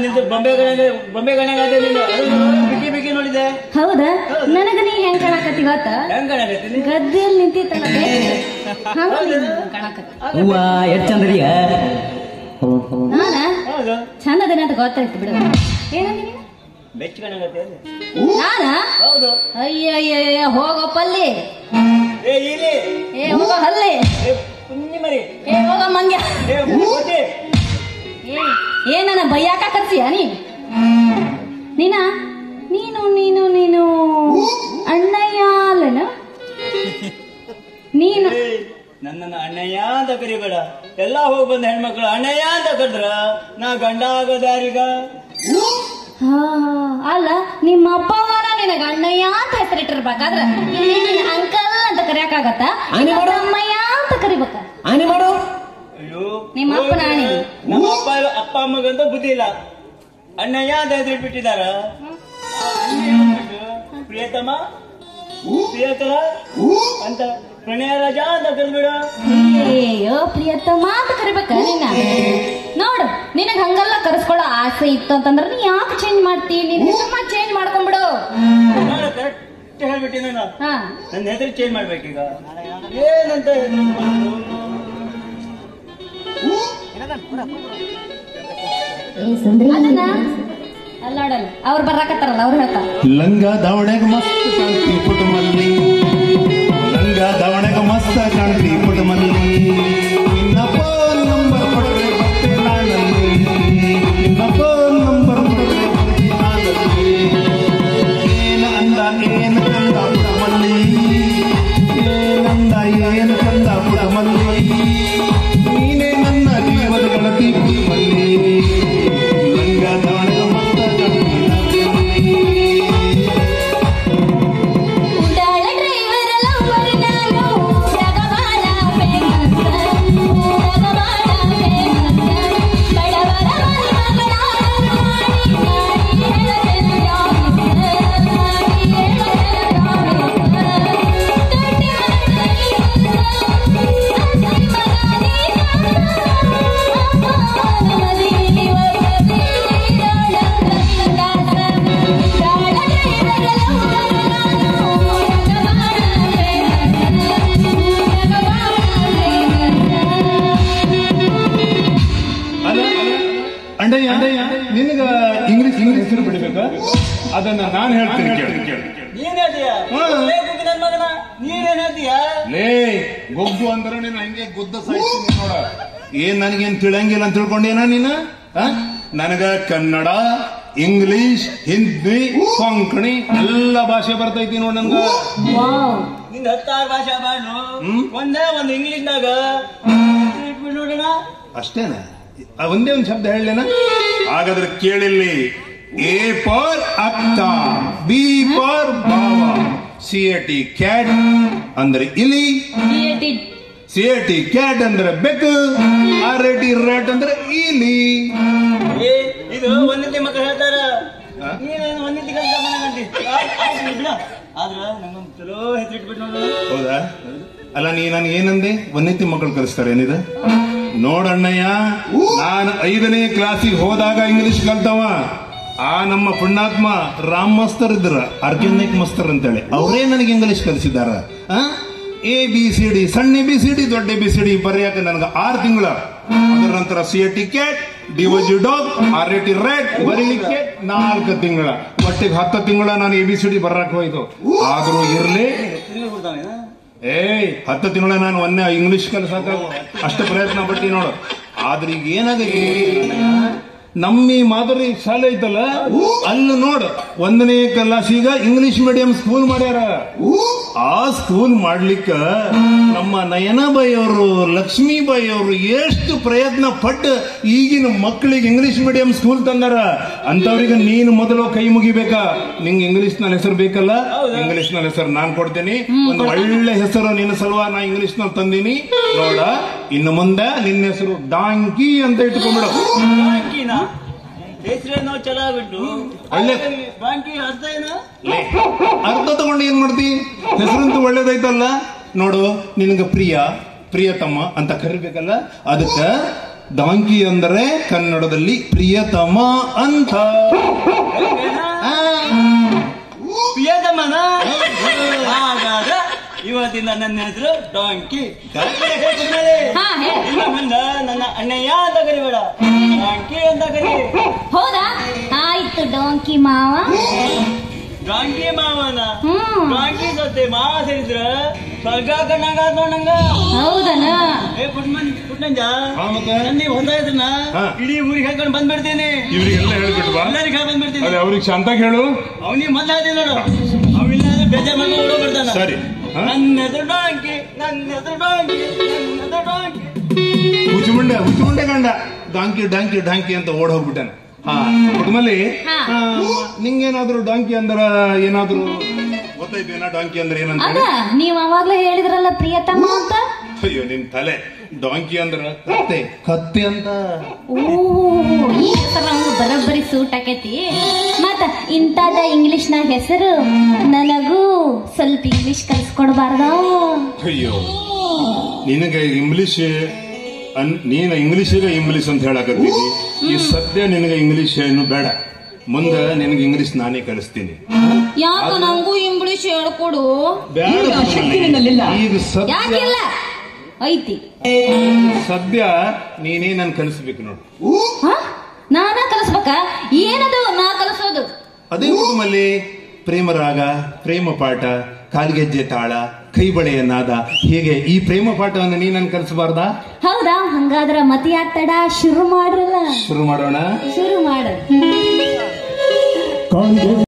ನಿಂತು ಬೊಂಬೆ ಗಣಗಾದೆ ಬಿಕ್ಕಿ ಬಿಕ್ಕಿ ನೋಡಿದೆ. ಹೌದಾ? ನನಗ ನೀ ಹೆಂಗ್ ಕಾಣಕತ್ತಿ ಗೊತ್ತ? ಹೆಂಗ್ ಕಾಣಕತ್ತೀನಿ? ಗದ್ದೆಯಲ್ಲಿ ನಿಂತಿತ್ತಲ್ಲ ಕಾಣಕತ್ತಿ. ಹೂವ ಎಷ್ಟ್ ಚಂದದಿಯ. ನಾನ ಚಂದ ಅದೇನ ಅಂತ ಗೊತ್ತಾಯ್ತು ಬಿಡು. ಏನಂದಿ ಬೆಚ್ಚ ಕಾಣಕತ್ತೆ ನಾನ? ಹೌದು. ಅಯ್ಯ ಹೋಗಪ್ಪಲ್ಲಿ. ಏ ಹೋಗ ಹಲ್ಲಿ. ಕುഞ്ഞി ಮರಿ. ಏ ಹೋಗ ಮಂಗ್ಯ. ಏನನ್ನ ಬಯ್ಯಾಕ ಕರ್ಸಿಯ ನೀನು ನೀನು ನೀನು ಅಣ್ಣಯ್ಯ ಅಲ್ಲನ? ನೀನು ನನ್ನನ್ನು ಅಣ್ಣಯ್ಯ ಅಂತ ಕರಿಬೇಡ. ಎಲ್ಲಾ ಹೋಗಿ ಬಂದ ಹೆಣ್ಮಕ್ಳು ಅಣ್ಣಯ್ಯ ಅಂತ ಕರೆದ್ರ ನಾ ಗಂಡ ಆಗೋದಾರೀಗ. ಅಲ್ಲ ನಿಮ್ಮ ಅಪ್ಪ ಅವರ ನಿನಗ ಅಣ್ಣಯ್ಯ ಅಂತ ಹೆಸರಿಟ್ಟಿರ್ಬೇಕಾದ್ರ ಅಂಕಲ್ ಅಂತ ಕರಿಯಾಕಾಗತ್ತ? ಅಮ್ಮಯ್ಯ ಅಂತ ಕರಿಬೇಕ. ಮಾಡು. ಅಯ್ಯೋ ನಿಮ್ಮ ಅಪ್ಪನ ನಮ್ಮ ಅಪ್ಪ ಅಮ್ಮಗಂತ ಬುದ್ಧಿ ಇಲ್ಲ. ಅಣ್ಣಯ್ಯ ಅಂತ ಹೆಸರಿಟ್ಬಿಟ್ಟಿದಾರ. ಪ್ರಿಯತಮ ಪ್ರಿಯತರ ಅಂತ ಪ್ರಣಯ ರಾಜ ಅಂತ ಕರಿಬೇಡ. ಅಯ್ಯೋ ಪ್ರಿಯತಮ ಅಂತ ಕರಿಬೇಕ ನಿನ್ನ? ನೋಡು ನಿನಗ್ ಹಂಗೆಲ್ಲ ಕರೆಸ್ಕೊಳ್ಳೋ ಆಸೆ ಇತ್ತು ಅಂತಂದ್ರೆ ನೀ ಯಾಕೆ ಚೇಂಜ್ ಮಾಡ್ತಿ? ನಿನ್ ಹೆಸರು ಚೇಂಜ್ ಮಾಡ್ಕೊಂಡ್ಬಿಡು. ಕರೆಕ್ಟ್ ಹೇಳ್ಬಿಟ್ಟಿ ನಾನು. ನನ್ನ ಹೆಸರು ಚೇಂಜ್ ಮಾಡ್ಬೇಕೀಗ. ಏನಂತ ಅಲ್ಲಾಡಲ್ಲ ಅವ್ರು ಬರಾಕತ್ತಾರಲ್ಲ ಅವ್ರು ಹೇಳ್ತಾರ. ಲಂಗ ದಾವಣೆಗ ಮಸ್ತ್ ಕಾಣ್ತಿ ಪುಟಮಲ್ಲಿ, ಲಂಗ ದಾವಣೆಗ ಮಸ್ತ್ ಕಾಣ್ತಿ ಪುಟಮಲ್ಲಿ, ನಿನ್ನ ಫೋನ್ ನಂಬರ್ ಕೊಟ್ಟರೆ ಮತ್ತೆ ನಾನಲ್ಲಿ, ನಿನ್ನ ಫೋನ್ ನಂಬರ್ ಕೊಟ್ಟರೆ ಮತ್ತೆ ನಾನಲ್ಲಿ. ಏನು ಅಂದ ಏನು ಕಂದ ಪುಟಮಲ್ಲಿ, ಏನಂದ ಏನು ಕಂದ ಪುಟಮಲ್ಲಿ, ನೀನೇ ನನ್ನ ಜೀವದ ಗೆಳತಿ ಪುಟಮಲ್ಲಿ. ಲಂಗ ದಾವಣೆಗ ಮಸ್ತ್ ನಿನಗ ಇಂಗ್ಲಿಷ್ ಹೆಸರು ಬಿಡಬೇಕಾ? ಅದನ್ನ ನಾನು ಹೇಳ್ತೀನಿ ಕೇಳಿ. ಲೇ ಗೊಗ್ಗು ಅಂದ್ರೆ ನೀನು ಹಂಗೆ ಗುದ್ದ ಸಾಯ್ತೀನಿ ನೋಡ. ಏನ್ ನನಗೇನ್ ತಿಳಂಗಿಲ್ಲ ಅಂತ ತಿಳ್ಕೊಂಡೇನ ನೀನು? ನನಗ ಕನ್ನಡ, ಇಂಗ್ಲಿಷ್, ಹಿಂದಿ, ಕೊಂಕಣಿ ಎಲ್ಲ ಭಾಷೆ ಬರ್ತೈತಿ ನೋಡ್ ನನ್ಗ. ನಿಂದ 16 ಭಾಷೆ ಬಾಳು ಒಂದೇ ಒಂದು ಇಂಗ್ಲಿಷ್ನಾಗ ನೋಡೋಣ ಅಷ್ಟೇನ? ಒಂದೇ ಒಂದು ಶಬ್ದ ಹೇಳಲೇನ? ಹಾಗಾದ್ರೆ ಕೇಳಿಲ್ಲಿ. ಎ ಫಾರ್ ಅಕ್ಕ, ಬಿ ಫಾರ್ ಬಾವ, CAT ಕ್ಯಾಟ್ ಅಂದ್ರೆ ಇಲಿ, CAT ಕ್ಯಾಟ್ ಅಂದ್ರೆ ಬೆಕ್ಕು, RAT ರ್ಯಾಟ್ ಅಂದ್ರೆ ಇಲಿ. ಇದು ಒಂದೇ ಮಕ್ಕಳು ಹೇಳ್ತಾರ. ಒಂದೇ ಆದ್ರ ನಂಗೊಂದು ಚಲೋ ಹೆಸರಿಟ್ಬಿಟ್ಟು ನೋಡು. ಹೌದಾ? ಅಲ್ಲ ನೀ ನನ್ ಏನಂದೆ? ಒಂದೇ ಮಕ್ಕಳು ಕಲಿಸ್ತಾರೆ ಏನಿದೆ? ನೋಡಣ್ಣಯ್ಯ, ನಾನು 5ನೇ ಕ್ಲಾಸಿಗೆ ಹೋದಾಗ ಇಂಗ್ಲಿಷ್ ಕಲ್ತವ. ಆ ನಮ್ಮ ಪುಣ್ಯಾತ್ಮ ರಾಮ್ ಮಸ್ತರ್ ಇದ್ರ, ಆರ್ಗ್ಯಾನಿಕ್ ಮಸ್ತರ್ ಅಂತೇಳಿ, ಅವರೇ ನನಗೆ ಇಂಗ್ಲಿಷ್ ಕಲಿಸಿದಾರ. ABCD, ಸಣ್ಣ ABCD, ದೊಡ್ಡ ABCD ಬರೆಯಾಕ ನನಗೆ 6 ತಿಂಗಳ. ಅದರ ನಂತರ CAT cat, DOG dog, RAT rat ಬರೀಲಿಕ್ಕೆ 4 ತಿಂಗಳ. ಒಟ್ಟಿಗೆ 10 ತಿಂಗಳ ನಾನು ABCD ಬರಕ್ ಹೋಯ್ತು. ಆದ್ರೂ ಇರ್ಲಿ 10 ತಿಂಗಳ ನಾನು ಒಂದೇ ಇಂಗ್ಲಿಷ್ ಕಲಿಸಾಕ ಅಷ್ಟು ಪ್ರಯತ್ನ ಪಟ್ಟಿ ನೋಡು. ಆದ್ರೆ ಈಗ ಏನಾಗಿದೆ, ನಮ್ಮಿ ಮಾದರಿ ಶಾಲೆ ಐತಲ್ಲ ಅಲ್ಲಿ ನೋಡು, 1ನೇ ಕ್ಲಾಸಿಗ ಇಂಗ್ಲಿಷ್ ಮೀಡಿಯಂ ಸ್ಕೂಲ್ ಮಾಡ್ಯಾರ. ಆ ಸ್ಕೂಲ್ ಮಾಡ್ಲಿಕ್ಕ ನಮ್ಮ ನಯನಾಬಾಯಿ ಅವರು, ಲಕ್ಷ್ಮೀಬಾಯಿ ಅವರು ಎಷ್ಟು ಪ್ರಯತ್ನ ಪಟ್ಟು ಈಗಿನ ಮಕ್ಕಳಿಗೆ ಇಂಗ್ಲಿಷ್ ಮೀಡಿಯಂ ಸ್ಕೂಲ್ ತಂದಾರ. ಅಂತವ್ರಿಗೆ ನೀನು ಮೊದಲು ಕೈ ಮುಗಿಬೇಕಾ? ನಿಂಗೆ ಇಂಗ್ಲಿಷ್ ನಲ್ಲಿ ಹೆಸರು ಬೇಕಲ್ಲ, ಇಂಗ್ಲಿಷ್ ನಲ್ಲಿ ಹೆಸರು ನಾನ್ ಕೊಡ್ತೀನಿ. ಒಂದು ಒಳ್ಳೆ ಹೆಸರು ನಿನ್ನ ಸಲುವಾಗಿ ನಾ ಇಂಗ್ಲಿಷ್ ನಲ್ಲಿ ತಂದೀನಿ ನೋಡ. ಇನ್ನು ಮುಂದೆ ನಿನ್ನ ಹೆಸರು ಡಾಂಕಿ ಅಂತ ಇಟ್ಕೊಂಡ್ಬಿಡು. ಹೆಸರೇನೋ ಚೆನ್ನಾಗ್ಬಿಟ್ಟು ಅರ್ಥ ತಗೊಂಡು ಏನ್ ಮಾಡ್ತಿ? ಹೆಸರಂತೂ ಒಳ್ಳೇದೈತಲ್ಲ ನೋಡು. ನಿನಗ ಪ್ರಿಯತಮ್ಮ ಅಂತ ಕರಿಬೇಕಲ್ಲ, ಅದಕ್ಕ ಡಾಂಕಿ ಅಂದರೆ ಕನ್ನಡದಲ್ಲಿ ಪ್ರಿಯತಮ ಅಂತ. ಪ್ರಿಯತಮನ ಹಾಗಾದ್ರೆ ಇವತ್ತಿಂದ ನನ್ನ ಹೆಸರು ಡಾಂಕಿ. ಹಾ ಹೇಳ. ಇನ್ನು ಮುಂದೆ ನನ್ನ ಅಣ್ಣಯ್ಯ ಅಂತ ಕರಿಬೇಡ, ಡಾಂಕಿ ಅಂತ ಕರಿ. ಹೌದಾ? ಆಯ್ತು ಡಾಂಕಿ ಮಾವ. ಡಾಂಕಿ ಮಾವನ ಹ್ಮ್. ಜೊತೆ ಮಾವ ಸೇರಿದ್ರ ಸ್ವರ್ಗ ಕಣ್ಣಾಗ ನೋಡಂಗ. ಹೌದನ? ಏ ಪುಟ್ನಂಜ, ಹಾ, ಮತ್ತೆ? ನೀವು ಹೊಂದ ಇದ್ರನ್ನ ಹಾ. ಇಡೀ ಊರಿಗೆ ಹೇಳ್ಕೊಂಡು ಬಂದ್ಬಿಡ್ತೀನಿ. ಇವರಿಗೆಲ್ಲ ಹೇಳ್ಬಿಟ್ಟು ಬಾ. ಎಲ್ಲರಿಗೆ ಹೇಳಿ ಬಂದ್ಬಿಡ್ತೀನಿ. ಅದೇ ಅವ್ರಿಗೆ ಶಾಂತ ಹೇಳು. ಅವನಿಗೆ ಮೊದ್ಲು ಹಾದಿ ನೋಡು, ಅವಿಲ್ಲ ಬೇಜಾರ್ ಮಾಡ್ಕೊಂಡು ಬರ್ತಾನ. ಸರಿ. ಹಾ? ನನ್ನ ಹೆಸರು ಡಾಂಕಿ, ನನ್ನ ಹೆಸರು ಡಾಂಕಿ, ನನ್ನ ಹೆಸರು ಡಾಂಕಿ. ಹುಚ್ಚುಮುಂಡೆ ಗಂಡ ಡಾಂಕಿ ಡಾಂಕಿ ಡಾಂಕಿ ಅಂತ ಓಡ್ ಹೋಗ್ಬಿಟ್ಟಾನೆ. ಹಾ ಕುಟುಂಬಲ್ಲಿ ಹಾ. ನಿಂಗೇನಾದ್ರು ಡಾಂಕಿ ಅಂದ್ರ ಏನಾದ್ರು ಗೊತ್ತಾಯ್ತೇನಾ? ಡಾಂಕಿ ಅಂದ್ರೆ ಏನಂತ ಅದ ನೀವ್ ಅವಾಗ್ಲೇ ಹೇಳಿದ್ರಲ್ಲ ಪ್ರಿಯತಮ ಅಂತ. ಅಯ್ಯೋ ನಿನ್ ತಲೆ. ಡಾಂಕಿ ಅಂದ್ರ ಕತ್ತೆ, ಕತ್ತೆ ಅಂತ. ಓ ಈ ಹೆಸರು ನಮ್ಗೆ ಬರೋಬ್ಬರಿ ಸೂಟ್ ಆಕೈತಿ. ಮತ್ತ ಇಂತಾದ ಇಂಗ್ಲಿಷ್ ನ ಹೆಸರು ನನಗೂ ಸ್ವಲ್ಪ ಇಂಗ್ಲಿಷ್ ಕಲ್ಸ್ಕೊಡ್ಬಾರ್ದ? ಅಯ್ಯೋ ನಿನಗೆ ಇಂಗ್ಲಿಷ್ ನೀನು ಇಂಗ್ಲಿಷಿಗೆ ಇಂಗ್ಲಿಷ್ ಅಂತ ಹೇಳಕತ್ತೀನಿ. ಈ ಸದ್ಯ ನಿನಗೆ ಇಂಗ್ಲಿಷ್ ಏನು ಬೇಡ, ಮುಂದೆ ನಿನಗೆ ಇಂಗ್ಲಿಷ್ ನಾನೇ ಕಲಿಸ್ತೀನಿ. ಯಾಕ ನಂಗೂ ಇಂಗ್ಲಿಷ್ ಹೇಳ್ಕೊಡು. ಬೇಡ ಈಗ ಸದ್ಯ ಯಾಕಿಲ್ಲ ಐತಿ. ಸದ್ಯ ನೀನೇ ನನ್ ಕಲಿಸ್ಬೇಕು ನೋಡು. ಹ? ನಾನ ಕಲಿಸ್ಬೇಕ? ಏನದು ನಾ ಕಲಿಸೋದು? ಅದೇ ಕುಟುಂಬಲ್ಲಿ ಪ್ರೇಮ ರಾಗ, ಪ್ರೇಮ ಪಾಠ, ಕಾಲ್ಗೆಜ್ಜೆ ತಾಳ, ಕೈಬಳೆಯ ನಾದ, ಹೀಗೆ ಈ ಪ್ರೇಮ ಪಾಠವನ್ನು ನೀ ನನ್ ಕಲಿಸಬಾರ್ದಾ? ಹೌದಾ? ಹಂಗಾದ್ರ ಮತಿ ಆಗ್ತಡ ಶುರು ಮಾಡ್ರಲ್ಲ. ಶುರು ಮಾಡೋಣ. ಶುರು ಮಾಡು.